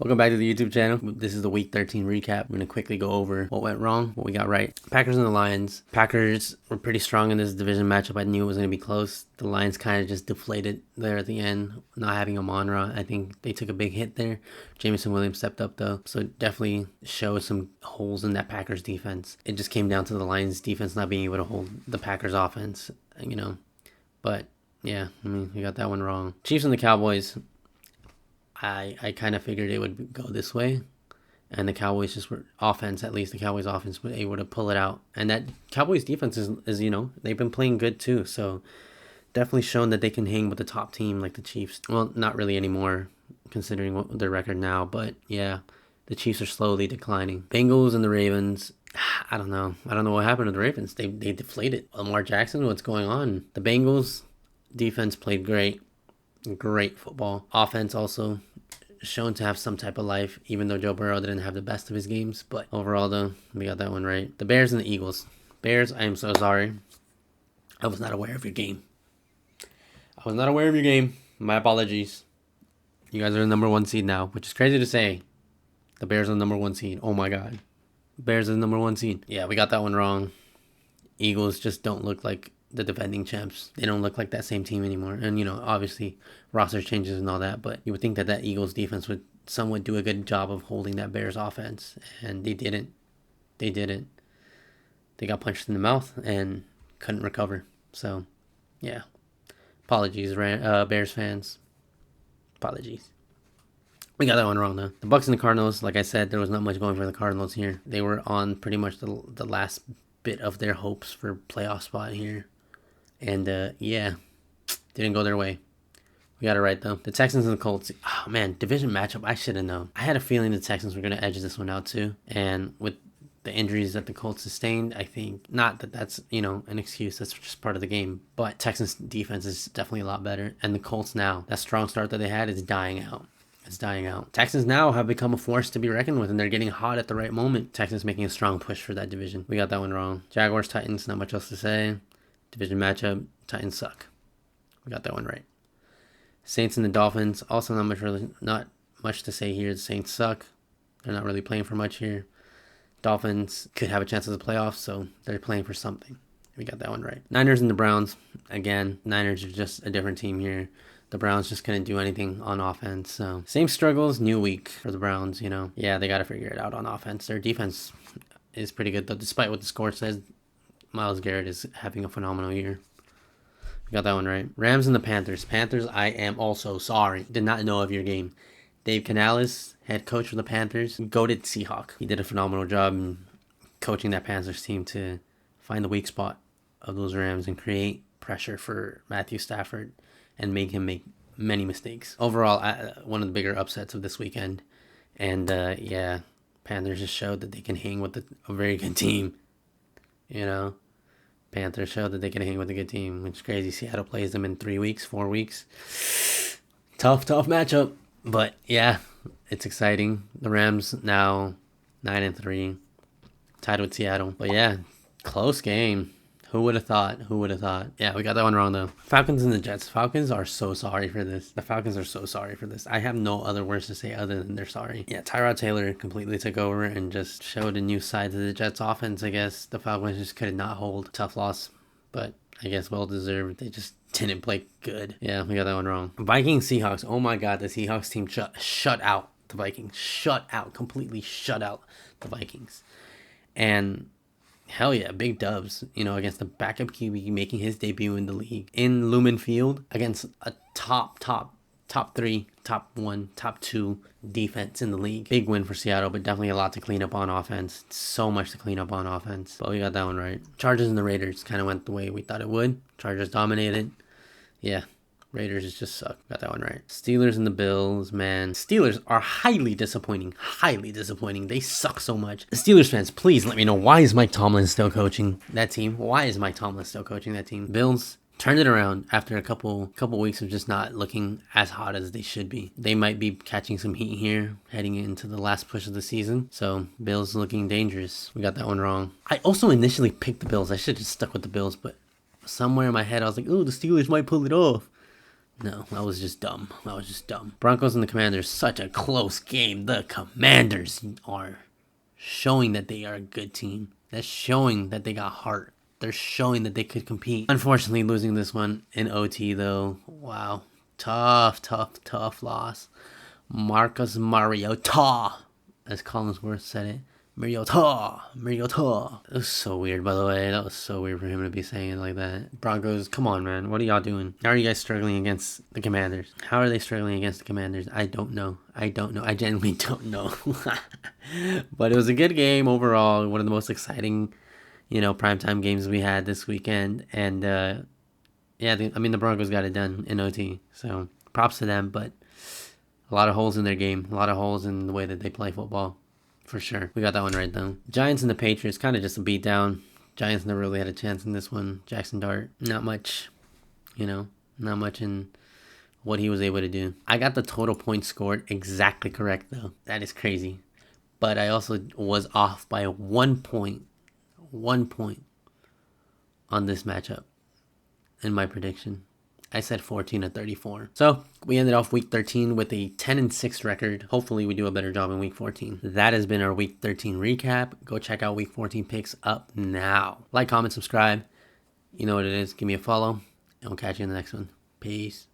Welcome back to the YouTube channel. This is the Week 13 recap. I'm going to quickly go over what went wrong, what we got right. Packers and the Lions. Packers were pretty strong in this division matchup. I knew it was going to be close. The Lions kind of just deflated there at the end, not having Amon-Ra. I think they took a big hit there. Jameson Williams stepped up though, so it definitely showed some holes in that Packers defense. It just came down to the Lions defense not being able to hold the Packers offense, But yeah, we got that one wrong. Chiefs and the Cowboys. I kind of figured it would go this way, and the Cowboys just were the Cowboys offense was able to pull it out. And that Cowboys defense is they've been playing good too, so definitely shown that they can hang with the top team like the Chiefs. Well, not really anymore considering their record now, but yeah, the Chiefs are slowly declining. Bengals and the Ravens. I don't know what happened to the Ravens. They deflated. Lamar Jackson, what's going on? The Bengals defense played great football. Offense also shown to have some type of life, even though Joe Burrow didn't have the best of his games. But overall, though, we got that one right. The Bears and the Eagles. Bears, I am so sorry. I was not aware of your game. My apologies. You guys are the number one seed now, which is crazy to say. The Bears are the number one seed. Oh my God. Bears are the number one seed. Yeah, we got that one wrong. Eagles just don't look like the defending champs. They don't look like that same team anymore. And, obviously roster changes and all that, but you would think that Eagles defense would somewhat do a good job of holding that Bears offense. And they didn't. They got punched in the mouth and couldn't recover. So, yeah. Apologies, Bears fans. Apologies. We got that one wrong, though. The Bucs and the Cardinals, like I said, there was not much going for the Cardinals here. They were on pretty much the last bit of their hopes for playoff spot here. And, didn't go their way. We got it right, though. The Texans and the Colts. Oh, man, division matchup. I should have known. I had a feeling the Texans were going to edge this one out, too. And with the injuries that the Colts sustained, I think, not that that's, an excuse. That's just part of the game. But Texans' defense is definitely a lot better. And the Colts now, that strong start that they had is dying out. It's dying out. Texans now have become a force to be reckoned with, and they're getting hot at the right moment. Texans making a strong push for that division. We got that one wrong. Jaguars, Titans, not much else to say. Division matchup, Titans suck. We got that one right. Saints and the Dolphins, also not much to say here. The Saints suck. They're not really playing for much here. Dolphins could have a chance at the playoffs, so they're playing for something. We got that one right. Niners and the Browns, again, Niners are just a different team here. The Browns just couldn't do anything on offense. So same struggles, new week for the Browns, Yeah, they got to figure it out on offense. Their defense is pretty good, though, despite what the score says. Myles Garrett is having a phenomenal year. We got that one right. Rams and the Panthers. Panthers, I am also sorry. Did not know of your game. Dave Canales, head coach for the Panthers, goated Seahawk. He did a phenomenal job in coaching that Panthers team to find the weak spot of those Rams and create pressure for Matthew Stafford and make him make many mistakes. Overall, one of the bigger upsets of this weekend. And, Panthers just showed that they can hang with a very good team. Panthers showed that they can hang with a good team, which is crazy. Seattle plays them in 4 weeks. Tough matchup. But, yeah, it's exciting. The Rams now 9-3, tied with Seattle. But, yeah, close game. Who would have thought? Yeah, we got that one wrong, though. Falcons and the Jets. Falcons are so sorry for this. I have no other words to say other than they're sorry. Yeah, Tyrod Taylor completely took over and just showed a new side to the Jets offense, I guess. The Falcons just could not hold. Tough loss, but I guess well-deserved. They just didn't play good. Yeah, we got that one wrong. Vikings, Seahawks. Oh, my God, the Seahawks team shut out the Vikings. Completely shut out the Vikings. And hell yeah, big dubs, against the backup QB making his debut in the league in Lumen Field against a top 3, top 1, top 2 defense in the league. Big win for Seattle, but definitely a lot to clean up on offense. So much to clean up on offense, but we got that one right. Chargers and the Raiders kind of went the way we thought it would. Chargers dominated. Yeah. Raiders just suck. Got that one right. Steelers and the Bills, man. Steelers are highly disappointing. They suck so much. Steelers fans, please let me know, why is Mike Tomlin still coaching that team? Bills turned it around after a couple weeks of just not looking as hot as they should be. They might be catching some heat here heading into the last push of the season. So Bills looking dangerous. We got that one wrong. I also initially picked the Bills. I should have just stuck with the Bills, but somewhere in my head I was like, oh, the Steelers might pull it off. No, that was just dumb. That was just dumb. Broncos and the Commanders, such a close game. The Commanders are showing that they are a good team. That's showing that they got heart. They're showing that they could compete. Unfortunately, losing this one in OT, though. Wow. Tough loss. Marcus Mariota, as Collinsworth said it. Mariota. It was so weird, by the way. That was so weird for him to be saying it like that. Broncos, come on, man. What are y'all doing? How are you guys struggling against the Commanders? How are they struggling against the Commanders? I don't know. I genuinely don't know. But it was a good game overall. One of the most exciting, primetime games we had this weekend. And, the Broncos got it done in OT. So props to them, but a lot of holes in their game. A lot of holes in the way that they play football. For sure. We got that one right, though. Giants and the Patriots, kind of just a beatdown. Giants never really had a chance in this one. Jackson Dart, not much, not much in what he was able to do. I got the total points scored exactly correct, though. That is crazy. But I also was off by 1 point. 1 point on this matchup in my prediction. I said 14-34. So we ended off week 13 with a 10-6 record. Hopefully we do a better job in week 14. That has been our week 13 recap. Go check out week 14 picks up now. Like, comment, subscribe. You know what it is. Give me a follow. And we'll catch you in the next one. Peace.